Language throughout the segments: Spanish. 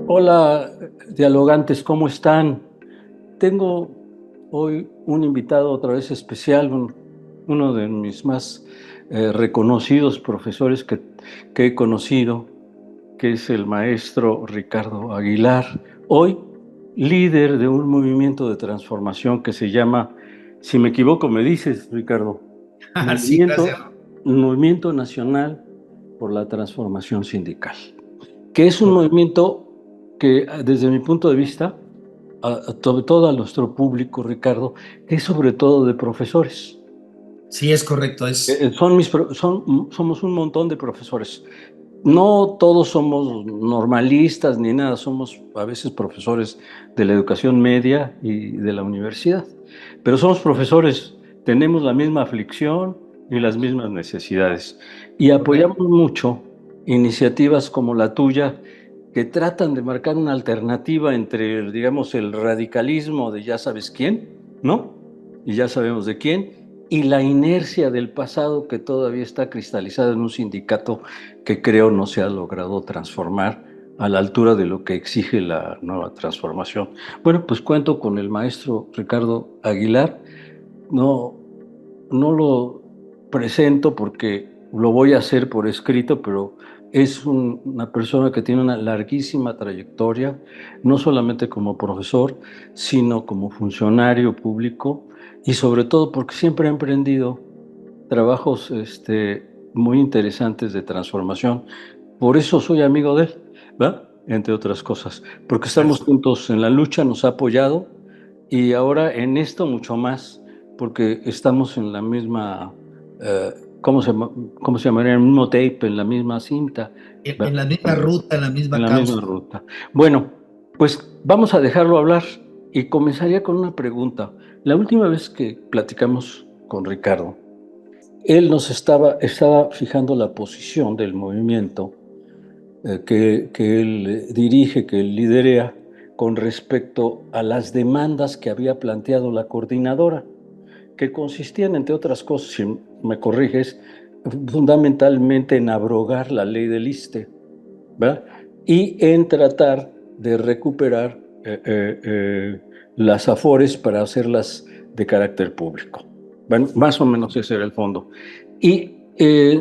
Hola, dialogantes, ¿cómo están? Tengo hoy un invitado otra vez especial, uno de mis más reconocidos profesores que he conocido, que es el maestro Ricardo Aguilar, hoy líder de un movimiento de transformación que se llama, si me equivoco me dices, Ricardo, Sí, gracias. Movimiento Nacional por la Transformación Sindical, que es un Correcto. movimiento que desde mi punto de vista, sobre todo a nuestro público, Ricardo, es sobre todo de profesores. Sí, es correcto. Somos un montón de profesores. No todos somos normalistas ni nada, somos a veces profesores de la educación media y de la universidad, pero somos profesores, tenemos la misma aflicción y las mismas necesidades y apoyamos Correcto. mucho iniciativas como la tuya que tratan de marcar una alternativa entre, digamos, el radicalismo de ya sabes quién, ¿no? Y ya sabemos de quién, y la inercia del pasado que todavía está cristalizada en un sindicato que creo no se ha logrado transformar a la altura de lo que exige la nueva transformación. Bueno, pues cuento con el maestro Ricardo Aguilar. No, no lo presento porque lo voy a hacer por escrito, pero es una persona que tiene una larguísima trayectoria, no solamente como profesor, sino como funcionario público y sobre todo porque siempre ha emprendido trabajos muy interesantes de transformación. Por eso soy amigo de él, ¿va? Entre otras cosas, porque estamos Gracias. juntos en la lucha, nos ha apoyado y ahora en esto mucho más, porque estamos en la misma, eh, ¿cómo se llamaría? En el mismo tape, en la misma cinta, En ¿va? la misma ruta, en la En misma la misma causa. ruta. Bueno, pues vamos a dejarlo hablar y comenzaría con una pregunta. La última vez que platicamos con Ricardo, él estaba fijando la posición del movimiento que él dirige, que él liderea, con respecto a las demandas que había planteado la coordinadora, que consistían, entre otras cosas, si me corriges, fundamentalmente en abrogar la ley del ISSSTE, ¿verdad? Y en tratar de recuperar las AFORES para hacerlas de carácter público. Bueno, más o menos ese era el fondo. Y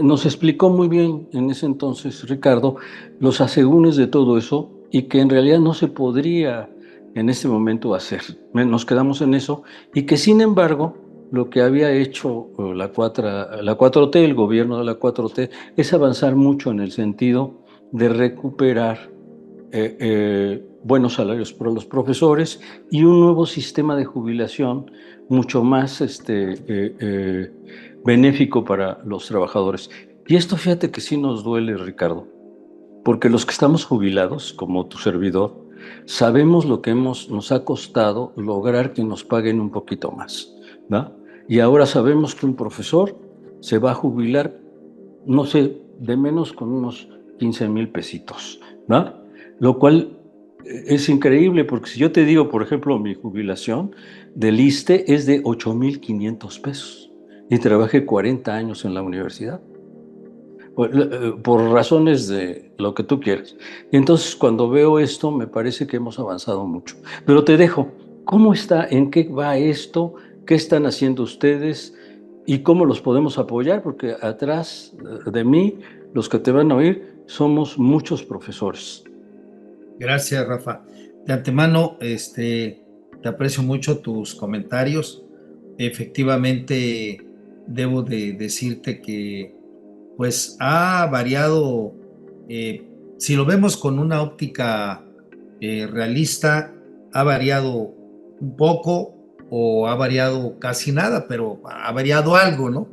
nos explicó muy bien en ese entonces, Ricardo, los asegúnes de todo eso y que en realidad no se podría en este momento hacer. Nos quedamos en eso y que sin embargo lo que había hecho la 4T, el gobierno de la 4T, es avanzar mucho en el sentido de recuperar buenos salarios para los profesores y un nuevo sistema de jubilación mucho más benéfico para los trabajadores. Y esto fíjate que sí nos duele, Ricardo, porque los que estamos jubilados, como tu servidor, sabemos lo que nos ha costado lograr que nos paguen un poquito más, ¿no? Y ahora sabemos que un profesor se va a jubilar, no sé, de menos con unos 15,000 pesitos, ¿no? Lo cual es increíble, porque si yo te digo, por ejemplo, mi jubilación del ISSSTE es de 8,500 pesos y trabajé 40 años en la universidad por razones de lo que tú quieras. Y entonces cuando veo esto me parece que hemos avanzado mucho. Pero te dejo, ¿cómo está? ¿En qué va esto? ¿Qué están haciendo ustedes? ¿Y cómo los podemos apoyar? Porque atrás de mí, los que te van a oír, somos muchos profesores. Gracias, Rafa. De antemano, te aprecio mucho tus comentarios. Efectivamente, debo de decirte que, pues, ha variado. Si lo vemos con una óptica realista, ha variado un poco o ha variado casi nada, pero ha variado algo, ¿no?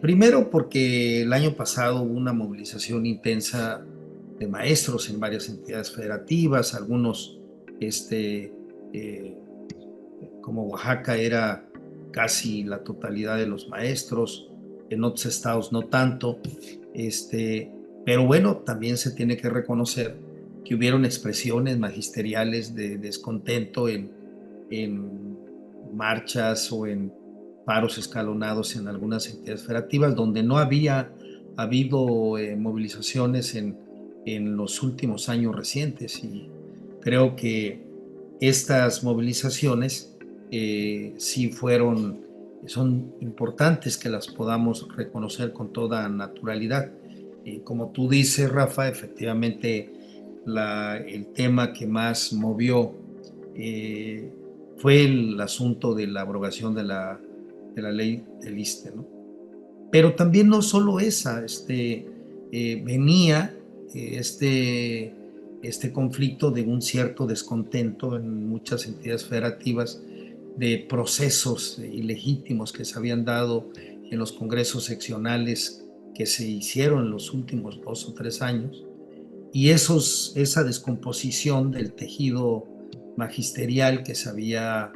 Primero porque el año pasado hubo una movilización intensa de maestros en varias entidades federativas, algunos, este, eh, como Oaxaca era casi la totalidad de los maestros, en otros estados no tanto, pero bueno, también se tiene que reconocer que hubieron expresiones magisteriales de descontento en marchas o en paros escalonados en algunas entidades federativas donde no había habido movilizaciones en los últimos años recientes, y creo que estas movilizaciones sí son importantes que las podamos reconocer con toda naturalidad. Como tú dices, Rafa, efectivamente el tema que más movió eh, fue el asunto de la abrogación de la ley del ISSSTE, ¿no? Pero también no solo esa, venía este conflicto de un cierto descontento en muchas entidades federativas de procesos ilegítimos que se habían dado en los congresos seccionales que se hicieron en los últimos 2 o 3 años, y esa descomposición del tejido magisterial que se había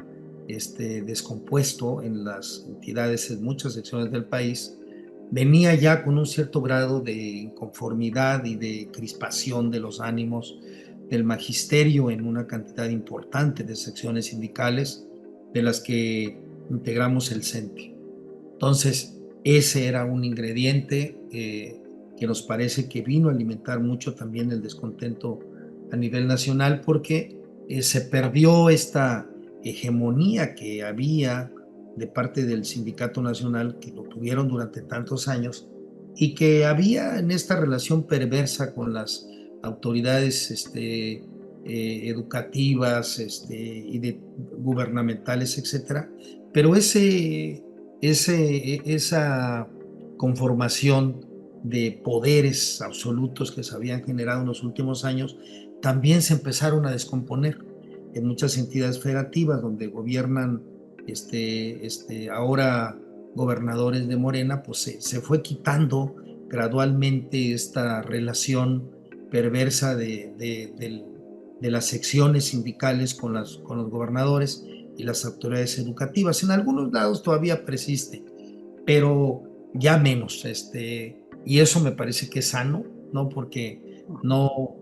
descompuesto en las entidades, en muchas secciones del país, venía ya con un cierto grado de inconformidad y de crispación de los ánimos del magisterio en una cantidad importante de secciones sindicales de las que integramos el CENTE. Entonces, ese era un ingrediente que nos parece que vino a alimentar mucho también el descontento a nivel nacional, porque se perdió esta hegemonía que había de parte del Sindicato Nacional, que lo tuvieron durante tantos años, y que había en esta relación perversa con las autoridades educativas gubernamentales, etcétera. Pero esa conformación de poderes absolutos que se habían generado en los últimos años también se empezaron a descomponer en muchas entidades federativas donde gobiernan ahora gobernadores de Morena. Pues se fue quitando gradualmente esta relación perversa de las secciones sindicales con los gobernadores y las autoridades educativas. En algunos lados todavía persiste, pero ya menos, y eso me parece que es sano, ¿no? Porque no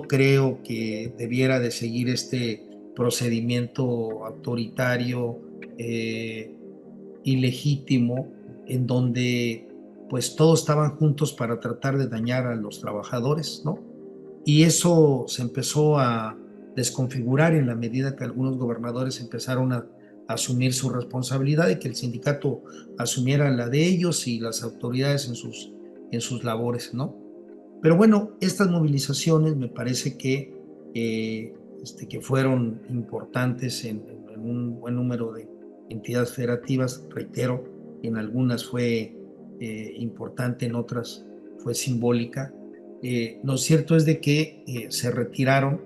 creo que debiera de seguir este procedimiento autoritario, ilegítimo, en donde pues todos estaban juntos para tratar de dañar a los trabajadores, ¿no? Y eso se empezó a desconfigurar en la medida que algunos gobernadores empezaron a asumir su responsabilidad y que el sindicato asumiera la de ellos y las autoridades en sus labores, ¿no? Pero bueno, estas movilizaciones me parece que fueron importantes en un buen número de entidades federativas. Reitero, en algunas fue importante, en otras fue simbólica. Lo cierto es de que se retiraron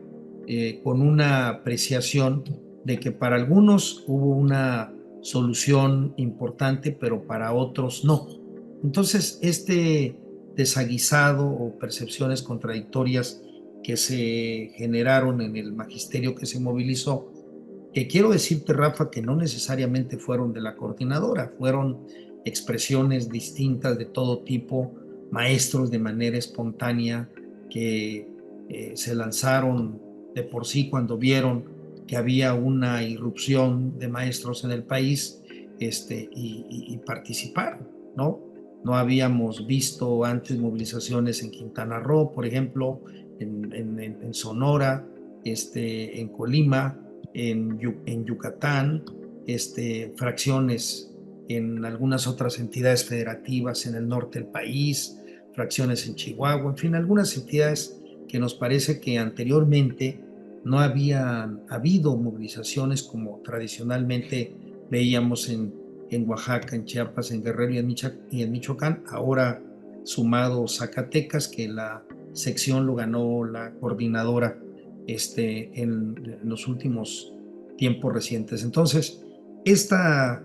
con una apreciación de que para algunos hubo una solución importante, pero para otros no. Entonces, desaguisado o percepciones contradictorias que se generaron en el magisterio que se movilizó, que quiero decirte, Rafa, que no necesariamente fueron de la coordinadora, fueron expresiones distintas de todo tipo, maestros de manera espontánea que se lanzaron de por sí cuando vieron que había una irrupción de maestros en el país, y participaron, ¿no? No habíamos visto antes movilizaciones en Quintana Roo, por ejemplo, en Sonora, en Colima, en Yucatán, fracciones en algunas otras entidades federativas en el norte del país, fracciones en Chihuahua, en fin, algunas entidades que nos parece que anteriormente no habían habido movilizaciones como tradicionalmente veíamos en Oaxaca, en Chiapas, en Guerrero y en Michoacán. Ahora sumado Zacatecas, que la sección lo ganó la coordinadora en los últimos tiempos recientes. Entonces, estas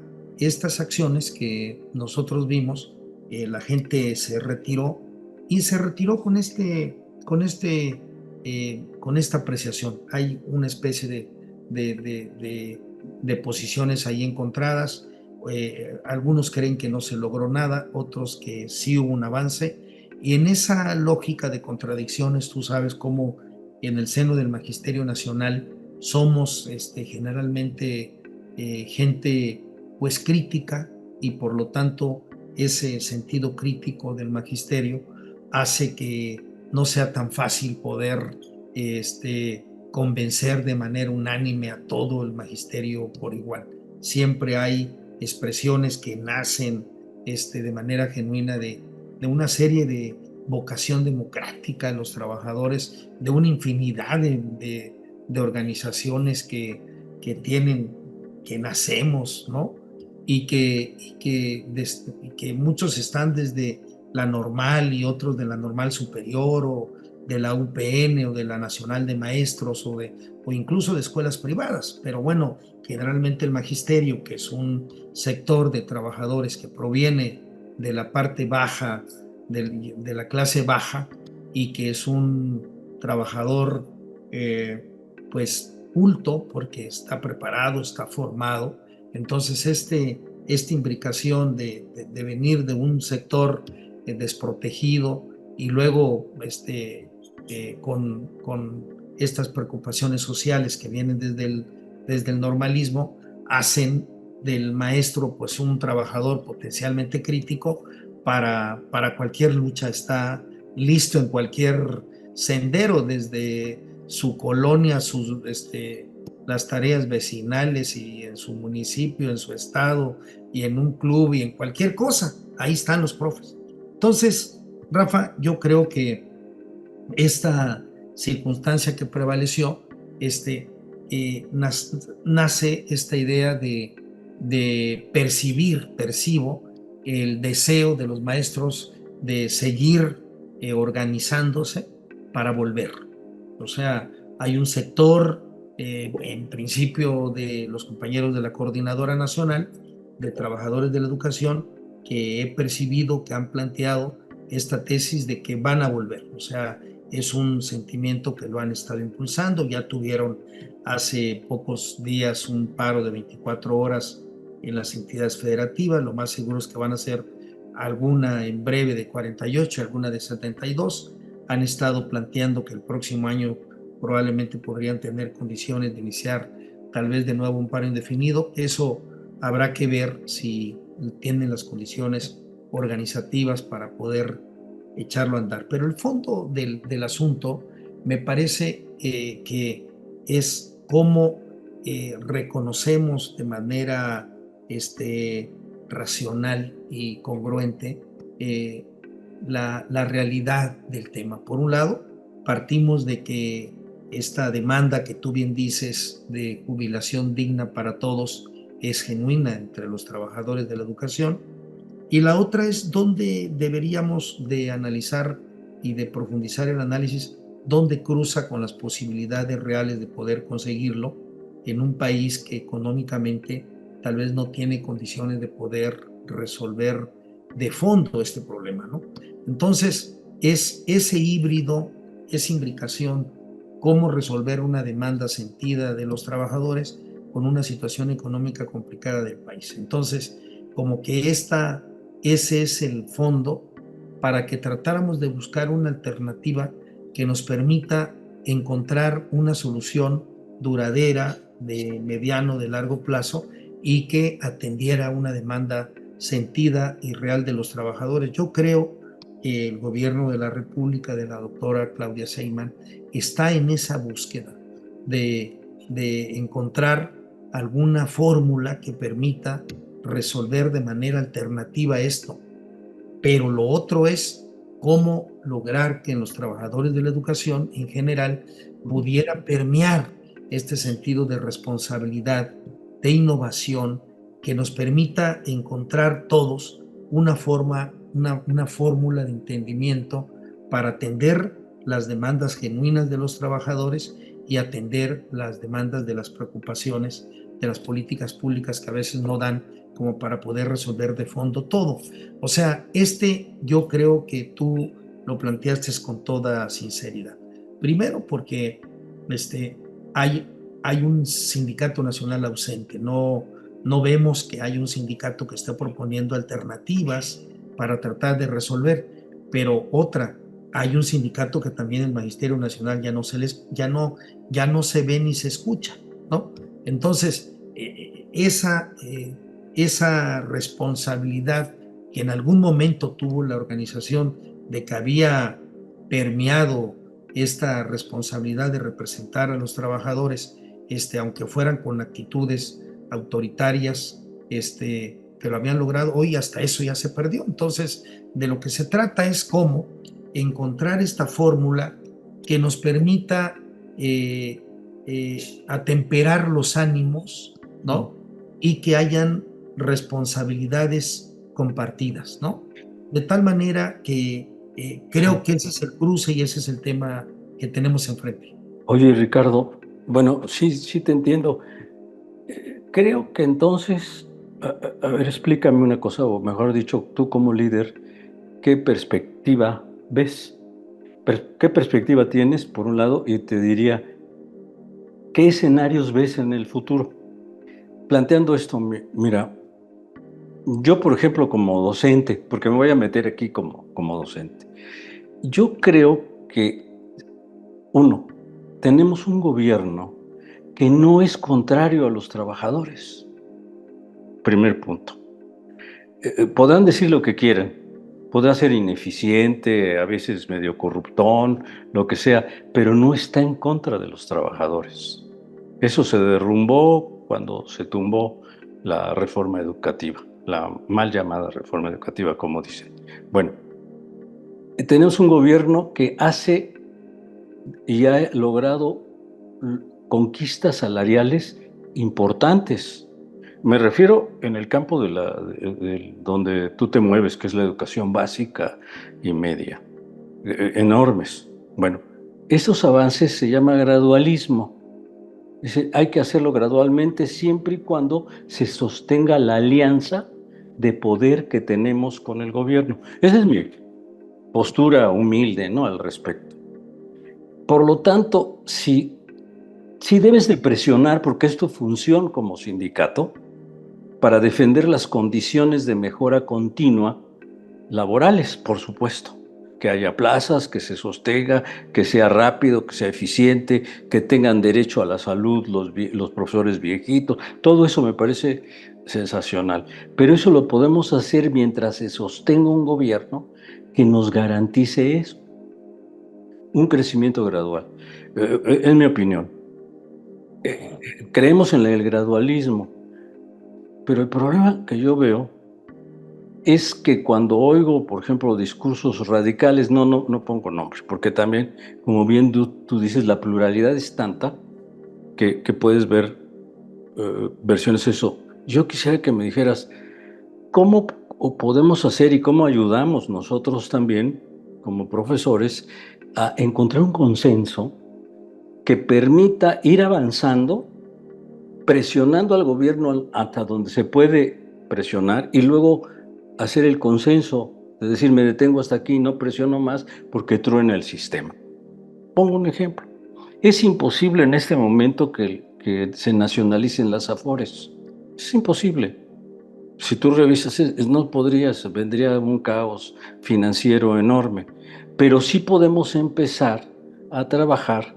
acciones que nosotros vimos, la gente se retiró, y se retiró con esta apreciación. Hay una especie de posiciones ahí encontradas. Algunos creen que no se logró nada, otros que sí hubo un avance, y en esa lógica de contradicciones, tú sabes cómo en el seno del Magisterio Nacional somos generalmente gente pues crítica, y por lo tanto ese sentido crítico del magisterio hace que no sea tan fácil poder convencer de manera unánime a todo el magisterio por igual. Siempre hay expresiones que nacen de manera genuina de una serie de vocación democrática de los trabajadores, de una infinidad de organizaciones que nacemos, ¿no? Y que muchos están desde la normal y otros de la normal superior o de la UPN o de la Nacional de Maestros o incluso de escuelas privadas. Pero bueno, generalmente el magisterio, que es un sector de trabajadores que proviene de la parte baja, de la clase baja, y que es un trabajador pues culto porque está preparado, está formado. Entonces esta imbricación de venir de un sector desprotegido y luego con estas preocupaciones sociales que vienen desde el normalismo, hacen del maestro pues un trabajador potencialmente crítico para cualquier lucha, está listo en cualquier sendero, desde su colonia, las tareas vecinales y en su municipio, en su estado y en un club y en cualquier cosa. Ahí están los profes. Entonces, Rafa, yo creo que esta circunstancia que prevaleció, nace esta idea de percibo el deseo de los maestros de seguir organizándose para volver. O sea, hay un sector, en principio de los compañeros de la Coordinadora Nacional de Trabajadores de la Educación, que he percibido que han planteado esta tesis de que van a volver. O sea, es un sentimiento que lo han estado impulsando. Ya tuvieron hace pocos días un paro de 24 horas en las entidades federativas. Lo más seguro es que van a ser alguna en breve de 48, alguna de 72. Han estado planteando que el próximo año probablemente podrían tener condiciones de iniciar tal vez de nuevo un paro indefinido. Eso habrá que ver si tienen las condiciones organizativas para poder echarlo a andar. Pero el fondo del asunto me parece que es cómo reconocemos de manera racional y congruente la realidad del tema. Por un lado, partimos de que esta demanda que tú bien dices de jubilación digna para todos es genuina entre los trabajadores de la educación, y la otra es dónde deberíamos de analizar y de profundizar el análisis, dónde cruza con las posibilidades reales de poder conseguirlo en un país que económicamente tal vez no tiene condiciones de poder resolver de fondo este problema, ¿no? Entonces, es ese híbrido, esa imbricación, cómo resolver una demanda sentida de los trabajadores con una situación económica complicada del país. Entonces, como que ese es el fondo para que tratáramos de buscar una alternativa que nos permita encontrar una solución duradera de mediano, de largo plazo y que atendiera una demanda sentida y real de los trabajadores. Yo creo que el gobierno de la República, de la doctora Claudia Sheinbaum, está en esa búsqueda de encontrar alguna fórmula que permita resolver de manera alternativa esto. Pero lo otro es cómo lograr que en los trabajadores de la educación en general pudiera permear este sentido de responsabilidad, de innovación, que nos permita encontrar todos una fórmula de entendimiento para atender las demandas genuinas de los trabajadores y atender las demandas de las preocupaciones de las políticas públicas que a veces no dan como para poder resolver de fondo todo. O sea, yo creo que tú lo planteaste con toda sinceridad. Primero porque hay, hay un sindicato nacional ausente, no vemos que hay un sindicato que esté proponiendo alternativas para tratar de resolver, pero hay un sindicato que también el Magisterio Nacional ya no se ve ni se escucha, ¿no? Entonces, esa responsabilidad que en algún momento tuvo la organización de que había permeado esta responsabilidad de representar a los trabajadores, aunque fueran con actitudes autoritarias, que lo habían logrado, hoy hasta eso ya se perdió. Entonces, de lo que se trata es cómo encontrar esta fórmula que nos permita atemperar los ánimos, ¿no? Y que hayan responsabilidades compartidas, ¿no? De tal manera que creo que ese es el cruce y ese es el tema que tenemos enfrente. Oye, Ricardo, bueno, sí, sí te entiendo. Creo que entonces, a ver, explícame una cosa, o mejor dicho, tú como líder, ¿qué perspectiva ves? ¿Qué perspectiva tienes, por un lado? Y te diría, ¿qué escenarios ves en el futuro? Planteando esto, mira, yo, por ejemplo, como docente, porque me voy a meter aquí como docente, yo creo que, uno, tenemos un gobierno que no es contrario a los trabajadores. Primer punto. Podrán decir lo que quieran, podrá ser ineficiente, a veces medio corruptón, lo que sea, pero no está en contra de los trabajadores. Eso se derrumbó cuando se tumbó la reforma educativa, la mal llamada reforma educativa, como dicen. Bueno, tenemos un gobierno que hace y ha logrado conquistas salariales importantes. Me refiero en el campo donde tú te mueves, que es la educación básica y media. Enormes. Bueno, esos avances se llama gradualismo. Dice, hay que hacerlo gradualmente siempre y cuando se sostenga la alianza de poder que tenemos con el gobierno. Esa es mi postura humilde, ¿no? Al respecto. Por lo tanto, si debes de presionar, porque es tu función como sindicato, para defender las condiciones de mejora continua laborales, por supuesto. Que haya plazas, que se sostenga, que sea rápido, que sea eficiente, que tengan derecho a la salud los profesores viejitos. Todo eso me parece sensacional. Pero eso lo podemos hacer mientras se sostenga un gobierno que nos garantice eso, un crecimiento gradual. En mi opinión. Creemos en el gradualismo, pero el problema que yo veo es que cuando oigo, por ejemplo, discursos radicales, no pongo nombres, porque también, como bien tú dices, la pluralidad es tanta que puedes ver versiones de eso. Yo quisiera que me dijeras, ¿cómo podemos hacer y cómo ayudamos nosotros también, como profesores, a encontrar un consenso que permita ir avanzando, presionando al gobierno hasta donde se puede presionar y luego hacer el consenso, de decir, me detengo hasta aquí, no presiono más porque truena el sistema? Pongo un ejemplo. Es imposible en este momento que se nacionalicen las Afores. Es imposible. Si tú revisas, no podrías, vendría un caos financiero enorme. Pero sí podemos empezar a trabajar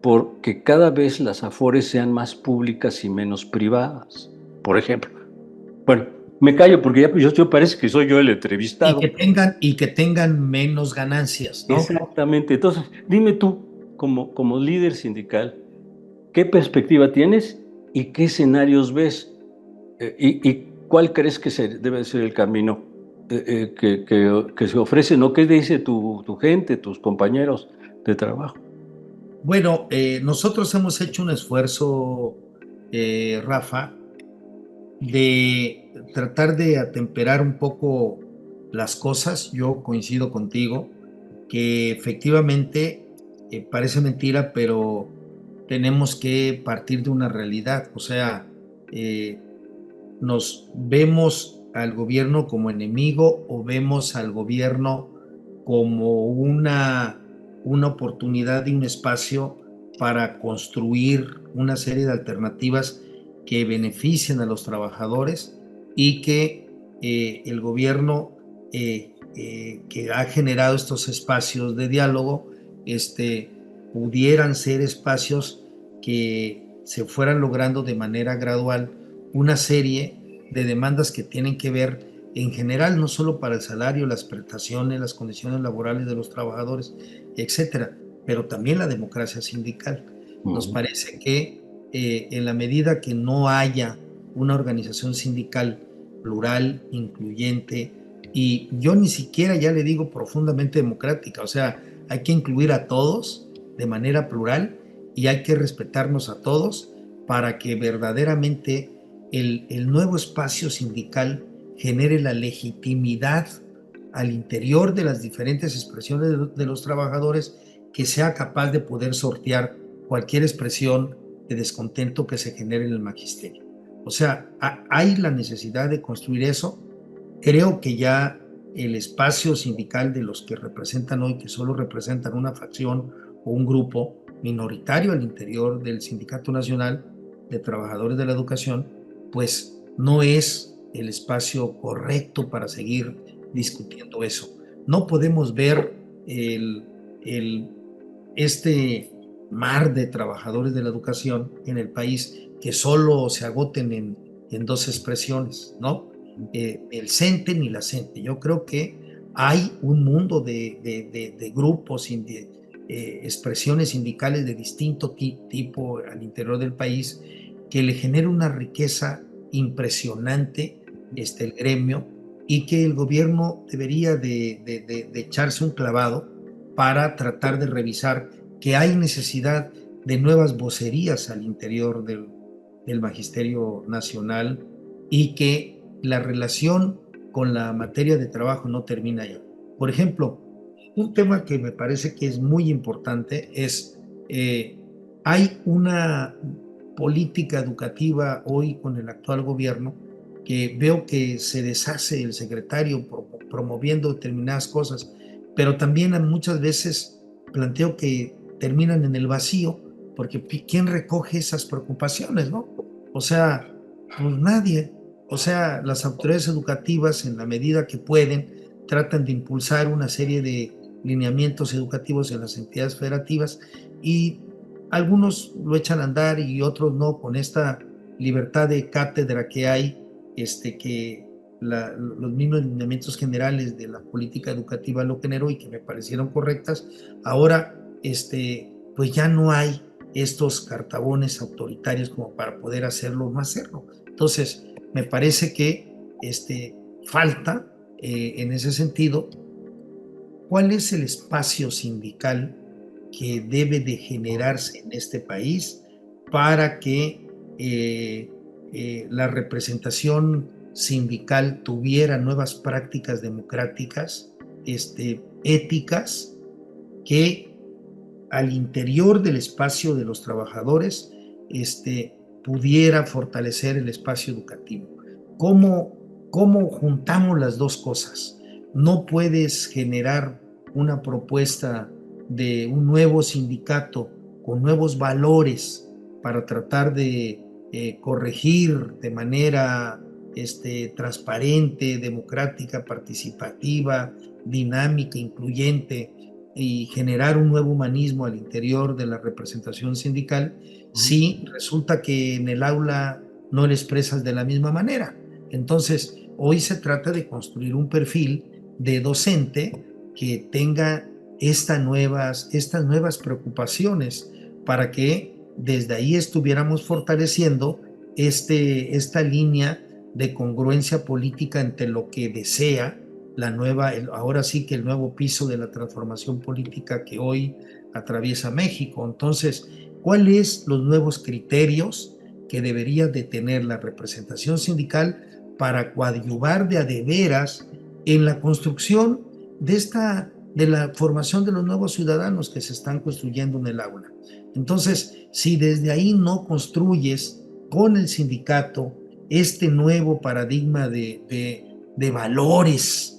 porque cada vez las Afores sean más públicas y menos privadas. Por ejemplo. Bueno, me callo porque ya yo parece que soy yo el entrevistado. Y que tengan menos ganancias, ¿no? Exactamente. Entonces, dime tú, como líder sindical, ¿qué perspectiva tienes y qué escenarios ves? ¿Y cuál crees que debe ser el camino que se ofrece? ¿No? ¿Qué dice tu gente, tus compañeros de trabajo? Bueno, nosotros hemos hecho un esfuerzo, Rafa, de tratar de atemperar un poco las cosas. Yo coincido contigo que efectivamente parece mentira, pero tenemos que partir de una realidad. O sea, eh, nos vemos al gobierno como enemigo o vemos al gobierno como una oportunidad y un espacio para construir una serie de alternativas que beneficien a los trabajadores y que el gobierno que ha generado estos espacios de diálogo pudieran ser espacios que se fueran logrando de manera gradual una serie de demandas que tienen que ver en general, no solo para el salario, las prestaciones, las condiciones laborales de los trabajadores, etcétera, pero también la democracia sindical. Nos parece que en la medida que no haya una organización sindical plural, incluyente, y yo ni siquiera ya le digo profundamente democrática, o sea, hay que incluir a todos de manera plural y hay que respetarnos a todos para que verdaderamente el nuevo espacio sindical genere la legitimidad al interior de las diferentes expresiones de los trabajadores, que sea capaz de poder sortear cualquier expresión de descontento que se genere en el magisterio. O sea, hay la necesidad de construir eso. Creo que ya el espacio sindical de los que representan hoy, que solo representan una facción o un grupo minoritario al interior del Sindicato Nacional de Trabajadores de la Educación, pues no es el espacio correcto para seguir discutiendo eso. No podemos ver el, este mar de trabajadores de la educación en el país que solo se agoten en dos expresiones, ¿no? El CENTE ni la CENTE. Yo creo que hay un mundo de grupos, expresiones sindicales de distinto tipo al interior del país que le genera una riqueza impresionante el gremio, y que el gobierno debería de echarse un clavado para tratar de revisar que hay necesidad de nuevas vocerías al interior del Magisterio Nacional, y que la relación con la materia de trabajo no termina ya. Por ejemplo, un tema que me parece que es muy importante es, hay una política educativa hoy con el actual gobierno que veo que se deshace el secretario promoviendo determinadas cosas, pero también muchas veces planteo que terminan en el vacío, porque ¿quién recoge esas preocupaciones, no? O sea, pues nadie. O sea, las autoridades educativas, en la medida que pueden, tratan de impulsar una serie de lineamientos educativos en las entidades federativas, y algunos lo echan a andar y otros no, con esta libertad de cátedra que hay, que los mismos lineamientos generales de la política educativa lo generó y que me parecieron correctas. Ahora, pues ya no hay estos cartabones autoritarios como para poder hacerlo o no hacerlo. Entonces, me parece que falta, en ese sentido, ¿cuál es el espacio sindical que debe de generarse en este país para que la representación sindical tuviera nuevas prácticas democráticas, éticas, que al interior del espacio de los trabajadores pudiera fortalecer el espacio educativo? ¿Cómo juntamos las dos cosas? No puedes generar una propuesta de un nuevo sindicato con nuevos valores para tratar de corregir de manera transparente, democrática, participativa, dinámica, incluyente, y generar un nuevo humanismo al interior de la representación sindical, si resulta que en el aula no lo expresas de la misma manera. Entonces, hoy se trata de construir un perfil de docente que tenga estas nuevas preocupaciones, para que desde ahí estuviéramos fortaleciendo esta línea de congruencia política entre lo que desea ahora sí que el nuevo piso de la transformación política que hoy atraviesa México. Entonces, ¿cuáles los nuevos criterios que debería de tener la representación sindical para coadyuvar de a de veras en la construcción de la formación de los nuevos ciudadanos que se están construyendo en el aula? Entonces, si desde ahí no construyes con el sindicato este nuevo paradigma de valores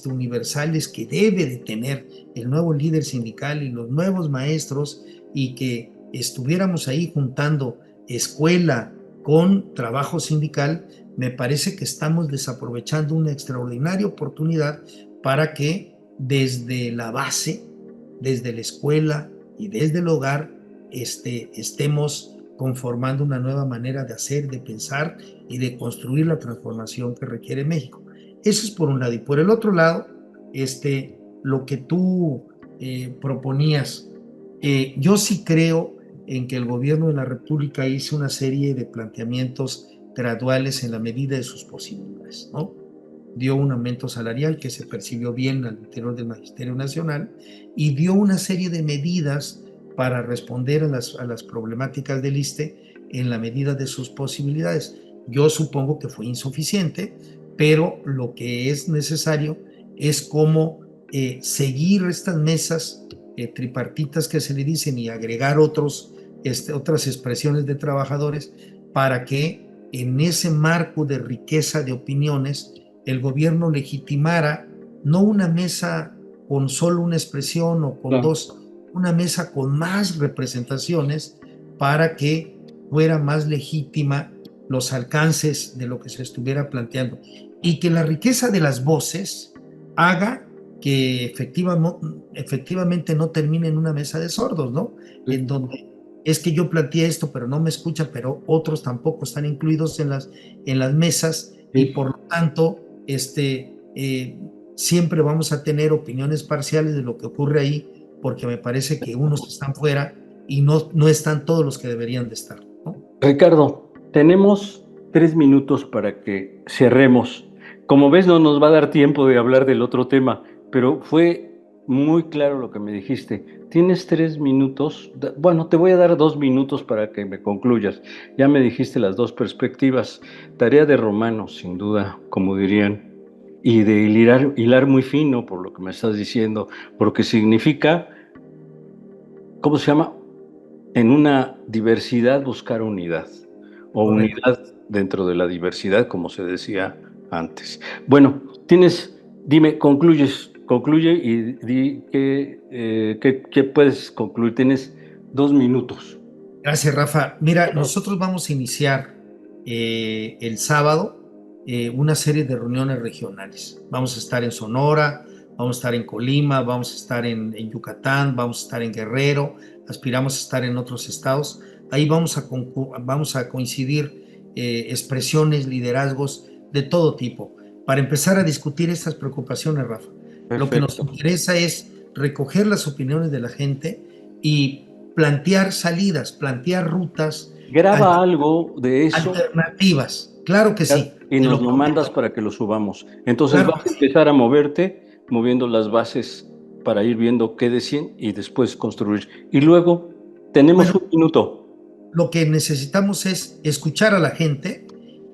universales que debe de tener el nuevo líder sindical y los nuevos maestros, y que estuviéramos ahí juntando escuela con trabajo sindical, me parece que estamos desaprovechando una extraordinaria oportunidad para que desde la base, desde la escuela y desde el hogar, estemos conformando una nueva manera de hacer, de pensar y de construir la transformación que requiere México. Eso es por un lado. Y por el otro lado, lo que tú proponías, yo sí creo en que el gobierno de la República hizo una serie de planteamientos graduales en la medida de sus posibilidades, ¿no? Dio un aumento salarial que se percibió bien al interior del Magisterio Nacional y dio una serie de medidas para responder a las problemáticas del ISSSTE en la medida de sus posibilidades. Yo supongo que fue insuficiente, pero lo que es necesario es cómo seguir estas mesas tripartitas que se le dicen y agregar otras expresiones de trabajadores para que en ese marco de riqueza de opiniones el gobierno legitimara no una mesa con solo una expresión o con dos, una mesa con más representaciones para que fuera más legítima los alcances de lo que se estuviera planteando y que la riqueza de las voces haga que efectivamente no termine en una mesa de sordos, ¿no? Sí. En donde es que yo planteé esto, pero no me escucha, pero otros tampoco están incluidos en las mesas, sí. Y por lo tanto, siempre vamos a tener opiniones parciales de lo que ocurre ahí, porque me parece que unos están fuera y no están todos los que deberían de estar, ¿no? Ricardo, tenemos 3 minutos para que cerremos. Como ves, no nos va a dar tiempo de hablar del otro tema, pero fue muy claro lo que me dijiste. Tienes 3 minutos, bueno, te voy a dar 2 minutos para que me concluyas. Ya me dijiste las dos perspectivas. Tarea de romano, sin duda, como dirían, y de hilar muy fino por lo que me estás diciendo, porque significa, ¿cómo se llama? En una diversidad buscar unidad, o unidad dentro de la diversidad, como se decía antes. Bueno, concluye y di qué puedes concluir. Tienes 2 minutos. Gracias, Rafa. Mira, nosotros vamos a iniciar el sábado una serie de reuniones regionales. Vamos a estar en Sonora, vamos a estar en Colima, vamos a estar en Yucatán, vamos a estar en Guerrero, aspiramos a estar en otros estados. Ahí vamos a coincidir expresiones, liderazgos de todo tipo, para empezar a discutir estas preocupaciones, Rafa. Perfecto. Lo que nos interesa es recoger las opiniones de la gente y plantear salidas, plantear rutas. Graba algo de eso. Alternativas, claro que sí. Y nos lo mandas para que lo subamos. Entonces claro, vas a empezar a moverte, moviendo las bases para ir viendo qué decían y después construir. Y luego tenemos un minuto. Lo que necesitamos es escuchar a la gente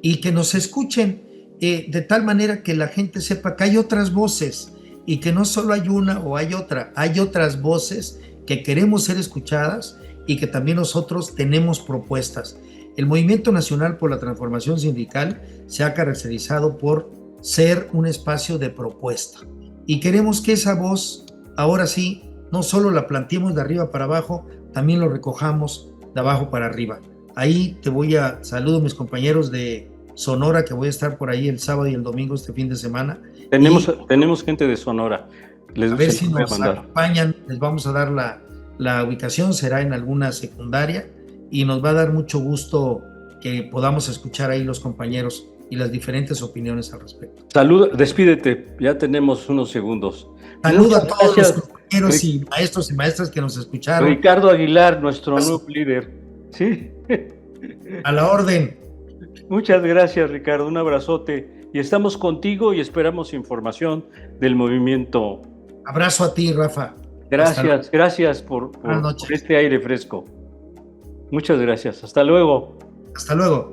y que nos escuchen de tal manera que la gente sepa que hay otras voces y que no solo hay una o hay otra, hay otras voces que queremos ser escuchadas y que también nosotros tenemos propuestas. El Movimiento Nacional por la Transformación Sindical se ha caracterizado por ser un espacio de propuesta y queremos que esa voz, ahora sí, no solo la planteemos de arriba para abajo, también lo recojamos de abajo para arriba. Ahí saludo a mis compañeros de Sonora, que voy a estar por ahí el sábado y el domingo este fin de semana. Tenemos gente de Sonora. A ver si nos acompañan, les vamos a dar la ubicación, será en alguna secundaria y nos va a dar mucho gusto que podamos escuchar ahí los compañeros y las diferentes opiniones al respecto. Despídete, ya tenemos unos segundos. Saludo a todos los compañeros y maestros y maestras que nos escucharon. Ricardo Aguilar, nuestro nuevo líder. ¿Sí? A la orden. Muchas gracias, Ricardo, un abrazote. Y estamos contigo y esperamos información del movimiento. Abrazo a ti, Rafa. Gracias por este aire fresco. Muchas gracias. Hasta luego. Hasta luego.